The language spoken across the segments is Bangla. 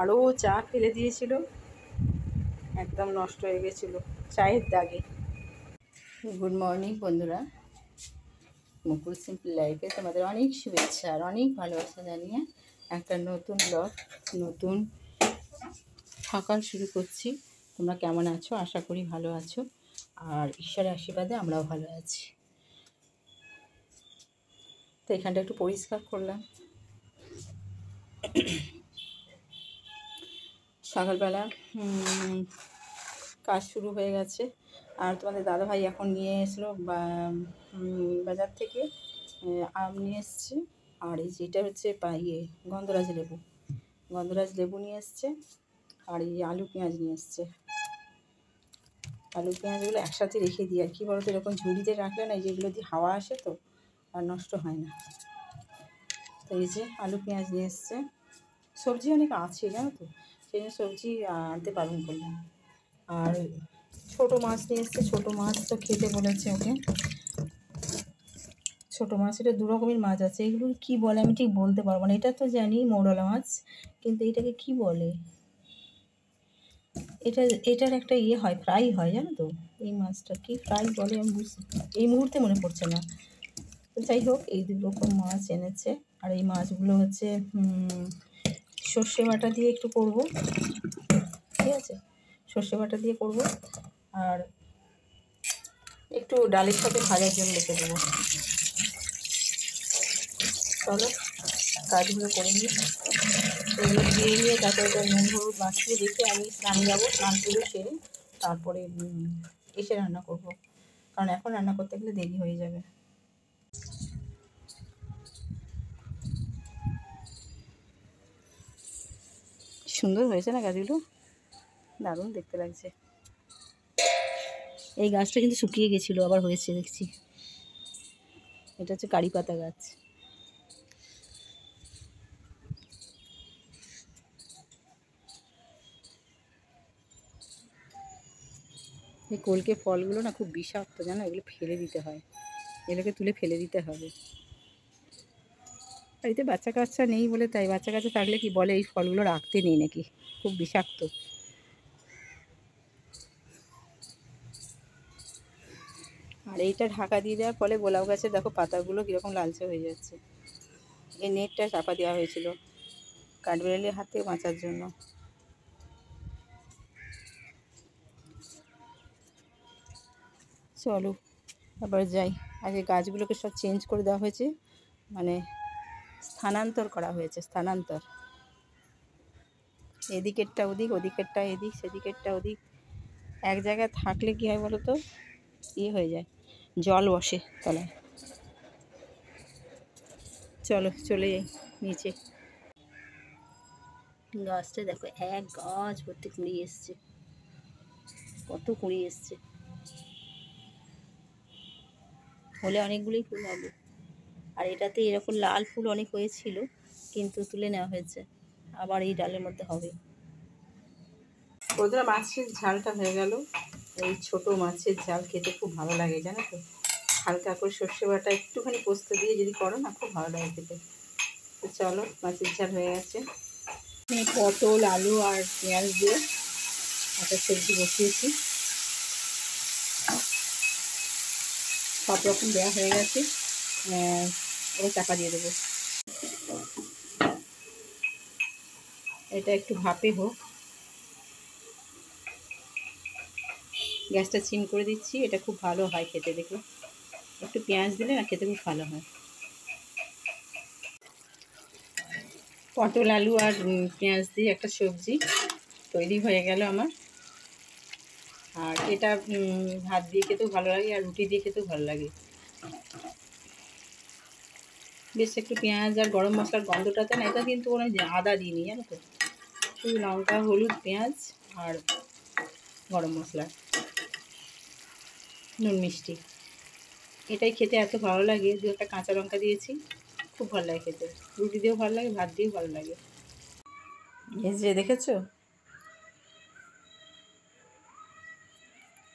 আরও চা ফেলে দিয়েছিল, একদম নষ্ট হয়ে গেছিলো চায়ের দাগে। গুড মর্নিং বন্ধুরা, মুকুল সিম্পল লাইফে তোমাদের অনেক শুভেচ্ছা আর অনেক ভালোবাসা জানিয়ে একটা নতুন ব্লগ, নতুন সকাল শুরু করছি। তোমরা কেমন আছো? আশা করি ভালো আছো, আর ঈশ্বরের আশীর্বাদে আমরাও ভালো আছি। তো এখানটা একটু পরিষ্কার করলাম। সকালবেলা কাজ শুরু হয়ে গেছে। আর তোমাদের দাদাভাই এখন নিয়ে এসলো বাজার থেকে আম নিয়ে এসছে, আর এই যেটা হচ্ছে গন্ধরাজ লেবু নিয়ে এসছে, আর এই আলু পেঁয়াজ নিয়ে এসছে। আলু পেঁয়াজগুলো একসাথে রেখে দিই, আর কি বলতো, এরকম ঝুড়িতে রাখলে না, যেগুলো দিয়ে হাওয়া আসে তো আর নষ্ট হয় না। তো এই যে আলু পেঁয়াজ নিয়ে এসছে। সবজি অনেক আছে জানো তো, সেই জন্য সবজি আনতে বারণ করলাম। আর ছোটো মাছ নিয়ে এসছে, ছোটো মাছ তো খেতে বলেছে ওকে। ছোটো মাছ, এটা দু রকমের মাছ আছে, এগুলো কী বলে আমি ঠিক বলতে পারবো না। এটা তো জানি মৌরলা মাছ, কিন্তু এটাকে কি বলে, এটার একটা হয়, ফ্রাই হয় জানো তো। এই মাছটা কি ফ্রাই বলে আমি এই মুহূর্তে মনে পড়ছে না। তো যাই হোক, এই দু রকম মাছ এনেছে। আর এই মাছগুলো হচ্ছে সর্ষে বাটা দিয়ে একটু করব, ঠিক আছে, সর্ষে বাটা দিয়ে করব। আর একটু ডালের সাথে ভাজার জন্য রেখে দেবো। চলো কাজগুলো করে নিই। এগুলো দিয়ে নিয়ে তারপরে ওটা নুন হলুদ মাখিয়ে রেখে আমি স্নান যাবো। স্নান করে সেরে তারপরে এসে রান্না করব, কারণ এখন রান্না করতে গেলে দেরি হয়ে যাবে। সুন্দর হয়েছে না গাছগুলো, দারুণ দেখতে লাগছে। এই গাছটা কিন্তু শুকিয়ে গেছিলো, আবার হয়েছে দেখছি। এটা হচ্ছে কারি পাতা গাছ। এই কলকে ফলগুলো না খুব বিষাক্ত জানো, এগুলো ফেলে দিতে হয়, এগুলোকে তুলে ফেলে দিতে হবে। বাড়িতে বাচ্চা কাচ্চা নেই বলে তাই, বাচ্চা কাচ্চা থাকলে কি বলে এই ফলগুলো রাখতে নেই নাকি, খুব বিষাক্ত। আর এইটা ঢাকা দিয়ে দেওয়ার ফলে গোলাপ গাছের দেখো পাতাগুলো কীরকম লালচে হয়ে যাচ্ছে। এই নেটটা চাপা দেওয়া হয়েছিল কাঠবিড়ালির হাত থেকে বাঁচার জন্য। চলো আবার যাই। আগে গাছগুলোকে সব চেঞ্জ করে দেওয়া হয়েছে, মানে স্থানান্তর করা হয়েছে, স্থানান্তর। এদিকেরটা ওদিক, ওদিকেরটা এদিক, সেদিকেরটা ওদিক। এক জায়গায় থাকলে কী হয় বলো তো, হয়ে যায়, জল বসে তলায়। চলো চলে যাই নিচে। গাছটা দেখো, এক গাছ ভর্তি কুড়ি এসছে, কত কুড়ি এসছে, হলে অনেকগুলোই ফুল হবে। আর এটাতে এরকম লাল ফুল অনেক হয়েছিল, কিন্তু তুলে নেওয়া হয়েছে, আবার এই ডালের মধ্যে হবে। বন্ধুরা, মাছের ঝালটা হয়ে গেল। এই ছোট মাছের ঝাল খেতে খুব ভালো লাগে জানো তো, হালকা করে সর্ষে বাটা একটুখানি পোস্ত দিয়ে যদি করো না, খুব ভালো লাগে খেতে। তো চলো, মাছের ঝাল হয়ে গেছে। পটল, আলু আর পেঁয়াজ দিয়ে একটা সবজি বসিয়েছি, সব রকম দেওয়া হয়ে গেছে। এবার চাপা দিয়ে দেবো, এটা একটু ভাপে হোক। গ্যাসটা সিম করে দিচ্ছি, এটা খুব ভালো হয় খেতে, দেখো একটু পেঁয়াজ দিলে না খেতে খুব ভালো হয়। পটল, আলু আর পেঁয়াজ দিয়ে একটা সবজি তৈরি হয়ে গেল আমার। আর এটা ভাত দিয়ে খেতেও ভালো লাগে, আর রুটি দিয়ে খেতেও ভালো লাগে। বেশ একটু পেঁয়াজ আর গরম মশলার গন্ধটাতে না, এটা কিন্তু কোনো আদা দিইনি জানো তো, শুধু লঙ্কা, হলুদ, পেঁয়াজ আর গরম মশলা, নুন, মিষ্টি। এটাই খেতে এত ভালো লাগে। দু একটা কাঁচা লঙ্কা দিয়েছি, খুব ভালো লাগে খেতে, রুটি দিয়েও ভালো লাগে, ভাত দিয়েও ভালো লাগে। এই যে দেখেছো,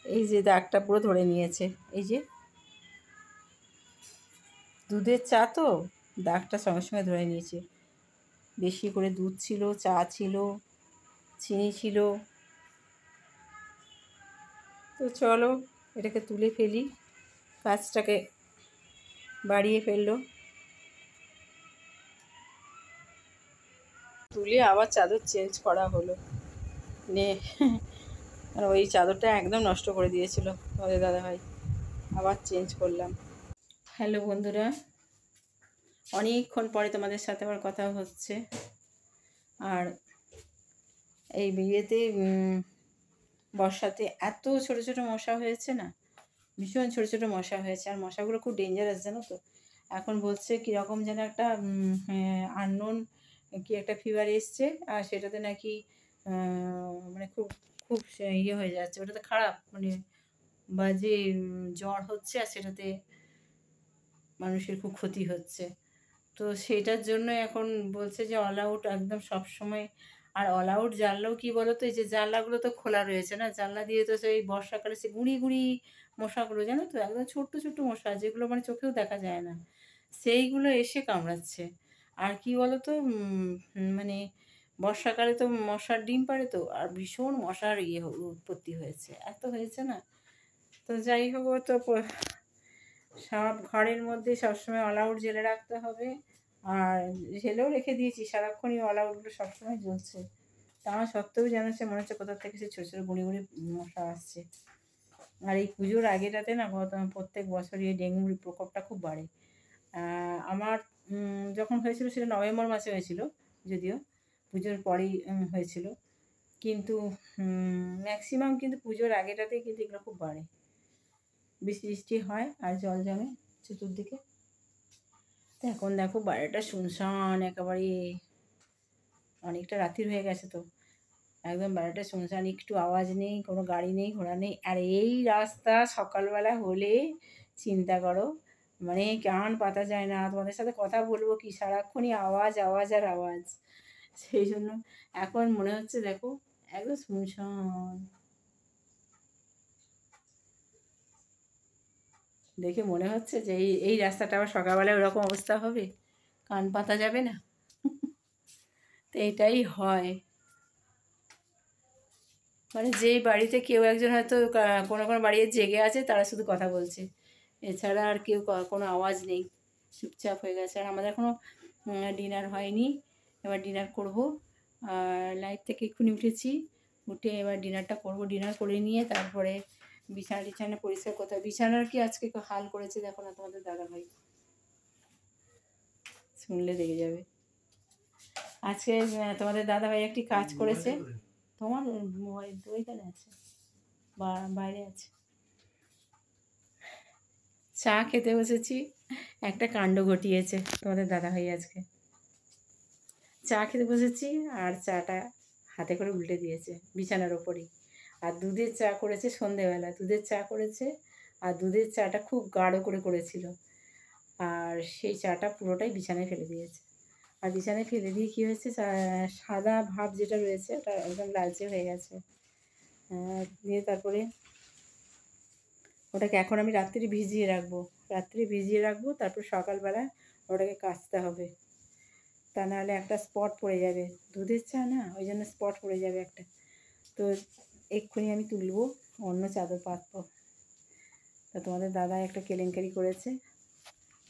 এই যে দাগটা পুরো ধরে নিয়েছে, এই যে দুধের চা তো দাগটা সঙ্গে সঙ্গে ধরে নিয়েছে। বেশি করে দুধ ছিল, চা ছিল, চিনি ছিল। তো চলো এটাকে তুলে ফেলি, কাজটাকে বাড়িয়ে ফেললো। তুলে আবার চাদর চেঞ্জ করা হলো। নে আর ওই চাদরটা একদম নষ্ট করে দিয়েছিল তোমাদের দাদাভাই, আবার চেঞ্জ করলাম। হ্যালো বন্ধুরা, অনেকক্ষণ পরে তোমাদের সাথে আবার কথা হচ্ছে। আর এই বিয়েতে বর্ষাতে এত ছোট ছোট মশা হয়েছে না, ভীষণ ছোট ছোট মশা হয়েছে। আর মশাগুলো খুব ডেঞ্জারাস জানো তো। এখন বলছে কীরকম যেন একটা আননোন কি একটা ফিভার এসছে, আর সেটাতে নাকি মানে খুব খুব ইয়ে হয়ে যাচ্ছে, ওটাতে খারাপ মানে বাজে জ্বর হচ্ছে, আর সেটাতে মানুষের খুব ক্ষতি হচ্ছে। তো সেটার জন্য এখন বলছে যে অল আউট একদম সব সময়। আর অল আউট জানলাও কী বলো তো, এই যে জানলাগুলো তো খোলা রয়েছে না, জানলা দিয়ে তো সেই বর্ষাকালে সে গুঁড়ি গুঁড়ি মশাগুলো জানো তো, একদম ছোট্ট ছোট্ট মশা যেগুলো মানে চোখেও দেখা যায় না, সেইগুলো এসে কামড়াচ্ছে। আর কি বলো তো মানে বর্ষাকালে তো মশার ডিম পাড়ে, তো আর ভীষণ মশার উৎপত্তি হয়েছে, এত হয়েছে না। তো যাই হোক, তো সব ঘরের মধ্যে সবসময় অল আউট জেলে রাখতে হবে। আর ঝেলেও রেখে দিয়েছি, সারাক্ষণই অল আউটগুলো সবসময় জ্বলছে। তা সত্ত্বেও যেন সে মনে হচ্ছে কোথাও থেকে সে ছোটো ছোটো গুঁড়ি গুঁড়ি মশা আসছে। আর এই পুজোর আগেটাতে না প্রত্যেক বছরই এই ডেঙ্গুর প্রকোপটা খুব বাড়ে। আমার যখন হয়েছিল সেটা নভেম্বর মাসে হয়েছিল, যদিও পুজোর পরেই হয়েছিল, কিন্তু ম্যাক্সিমাম কিন্তু পুজোর আগেটাতেই কিন্তু এগুলো খুব বাড়ে। বৃষ্টি বৃষ্টি হয় আর জল জমে চতুর্দিকে। তো এখন দেখো বাড়িটা শুনশান একেবারে, অনেকটা রাত্রির হয়ে গেছে তো, একদম বাড়িটা শুনশান, একটু আওয়াজ নেই, কোনো গাড়ি নেই, ঘোড়া নেই। আর এই রাস্তা সকালবেলা হলে চিন্তা করো, মানে কান পাতা যায় না। তোমাদের সাথে কথা বলবো কি, সারাক্ষণই আওয়াজ আওয়াজ আর আওয়াজ। সেই জন্য এখন মনে হচ্ছে দেখো একদম শুনশান, দেখে মনে হচ্ছে যে এই এই রাস্তাটা আবার সকালবেলায় ওরকম অবস্থা হবে, কান পাতা যাবে না। তো এটাই হয়, মানে যেই বাড়িতে কেউ একজন হয়তো কোনো কোনো বাড়ি জেগে আছে, তারা শুধু কথা বলছে, এছাড়া আর কেউ কোনো আওয়াজ নেই, চুপচাপ হয়ে গেছে। আর আমাদের এখনও ডিনার হয়নি, এবার ডিনার করব। আর লাইট থেকে এক্ষুনি উঠেছি, উঠে এবার ডিনারটা করব। ডিনার করে নিয়ে তারপরে বিছানা টিছানা পরিষ্কার করতে হবে। বিছানার কি আজকে হাল করেছে দেখো না তোমাদের দাদাভাই, শুনলে দেখে যাবে। আজকে তোমাদের দাদাভাই একটি কাজ করেছে। তোমার মোবাইল তো ওইখানে আছে, বাইরে আছে। চা খেতে বসেছি, একটা কাণ্ড ঘটিয়েছে তোমাদের দাদাভাই আজকে। চা খেতে বসেছি আর চাটা হাতে করে উল্টে দিয়েছে বিছানার ওপরেই। আর দুধের চা করেছে সন্ধেবেলা, দুধের চা করেছে, আর দুধের চাটা খুব গাঢ় করে করেছিল, আর সেই চাটা পুরোটাই বিছানায় ফেলে দিয়েছে। আর বিছানায় ফেলে দিয়ে কী হয়েছে, সাদা ভাব যেটা রয়েছে ওটা একদম লালচে হয়ে গেছে। দিয়ে তারপরে ওটাকে এখন আমি রাত্রি ভিজিয়ে রাখবো, তারপর সকালবেলা ওটাকে কাচতে হবে। তা নাহলে একটা স্পট পড়ে যাবে, দুধের চা না, ওই জন্য স্পট পড়ে যাবে একটা। তো এক্ষুনি আমি তুলবো, অন্য চাদর পাতবো। তা তোমাদের দাদা একটা কেলেঙ্কারি করেছে,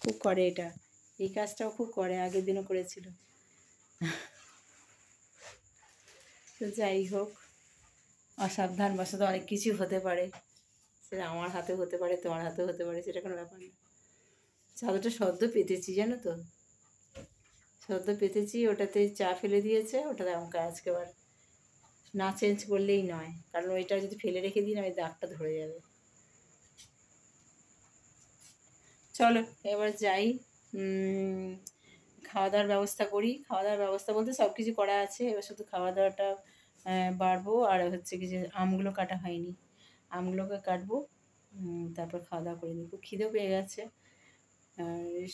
খুব করে এটা, এই কাজটাও খুব করে, আগের দিনও করেছিল। তো যাই হোক, অসাবধানবশত অনেক কিছু হতে পারে, সেটা আমার হাতেও হতে পারে, তোমার হাতেও হতে পারে, সেটা কোনো ব্যাপার না। চাদরটা সদ্য পেতেছি জানো তো, সদ্য পেতেছি, ওটাতে চা ফেলে দিয়েছে, ওটাতে আমাকে আজকে আবার না চেঞ্জ করলেই নয়, কারণ ওইটা যদি ফেলে রেখে দিই না ওই দাগটা ধরে যাবে। চলো এবার যাই, খাওয়া দাওয়ার ব্যবস্থা করি। খাওয়া দাওয়ার ব্যবস্থা বলতে সব কিছু করা আছে, এবার শুধু খাওয়া দাওয়াটা বাড়বো। আর হচ্ছে কি যে আমগুলো কাটা হয়নি, আমগুলোকে কাটবো, তারপর খাওয়া দাওয়া করে নিই। খুব খিদেও পেয়ে গেছে।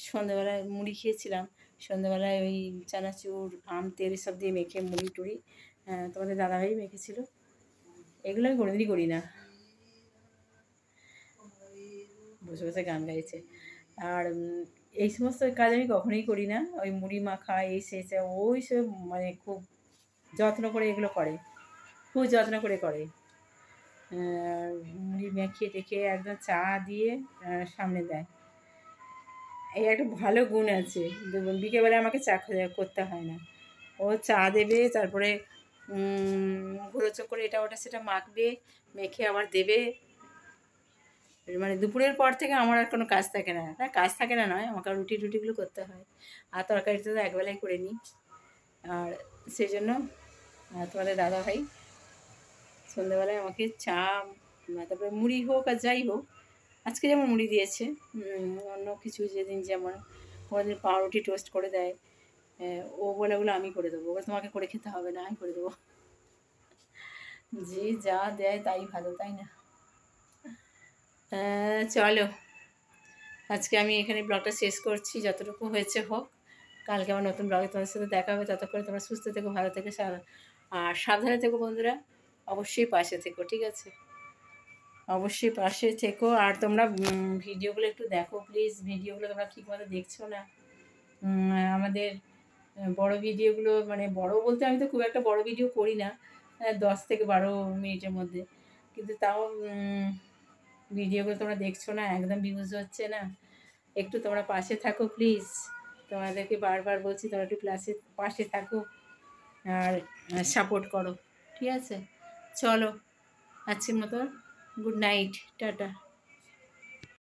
সন্ধ্যেবেলায় মুড়ি খেয়েছিলাম, সন্ধ্যেবেলায় ওই চানাচুর আম তেল এসব দিয়ে মেখে মুড়ি টুড়ি তোমাদের দাদাভাই মেখেছিল। এগুলো আমি কোনোদিনই করি না, বসে বসে গান গাইছে। আর এই সমস্ত কাজ আমি কখনোই করি না, ওই মুড়ি মাখা এই সে ওই সব মানে খুব যত্ন করে এগুলো করে। খুব যত্ন করে করে। মুড়ি মেখে টেখে একদম চা দিয়ে সামনে দেয়। এই একটা ভালো গুণ আছে, বিকেলবেলা আমাকে চা করতে হয় না। ও চা দেবে, তারপরে ঘুরোচো করে এটা ওটা সেটা মাখবে, মেখে আবার দেবে। মানে দুপুরের পর থেকে আমার আর কোনো কাজ থাকে না। না কাজ থাকে না নয়, আমাকে রুটি টুটিগুলো করতে হয়, আর তরকারিটা তো একবেলাই করে নিই। আর সেই জন্য তোমাদের দাদাভাই সন্ধ্যেবেলায় আমাকে চা, তারপরে মুড়ি হোক আর যাই হোক, আজকে যেমন মুড়ি দিয়েছে, অন্য কিছু যেদিন যেমন কোনোদিন পাউরুটি টোস্ট করে দেয়, ও বলে ওগুলো আমি করে দেবো, ওগুলো তোমাকে করে খেতে হবে না, আমি করে দেবো। যে যা দেয় তাই ভালো, তাই না? চলো, আজকে আমি এখানে ব্লগটা শেষ করছি, যতটুকু হয়েছে হোক। কালকে আমার নতুন ব্লগে তোমাদের সাথে দেখা হবে। ততক্ষণে তোমরা সুস্থ থেকো, ভালো থেকো, আর সাবধানে থেকো বন্ধুরা। অবশ্যই পাশে থেকো, ঠিক আছে? অবশ্যই পাশে থেকো। আর তোমরা ভিডিওগুলো একটু দেখো প্লিজ। ভিডিওগুলো তোমরা ঠিকমতো দেখছো না। আমাদের বড় ভিডিওগুলো, মানে বড় বলতে আমি তো খুব একটা বড় ভিডিও করি না, 10 থেকে 12 মিনিটের মধ্যে, কিন্তু তাও ভিডিওগুলো তোমরা দেখছো না, একদম ভিউজ হচ্ছে না। একটু তোমরা পাশে থাকো প্লিজ। তোমাদেরকে বারবার বলছি তোমরা একটু পাশে থাকো আর সাপোর্ট করো, ঠিক আছে? চলো, আজকের মতো গুড নাইট, টাটা।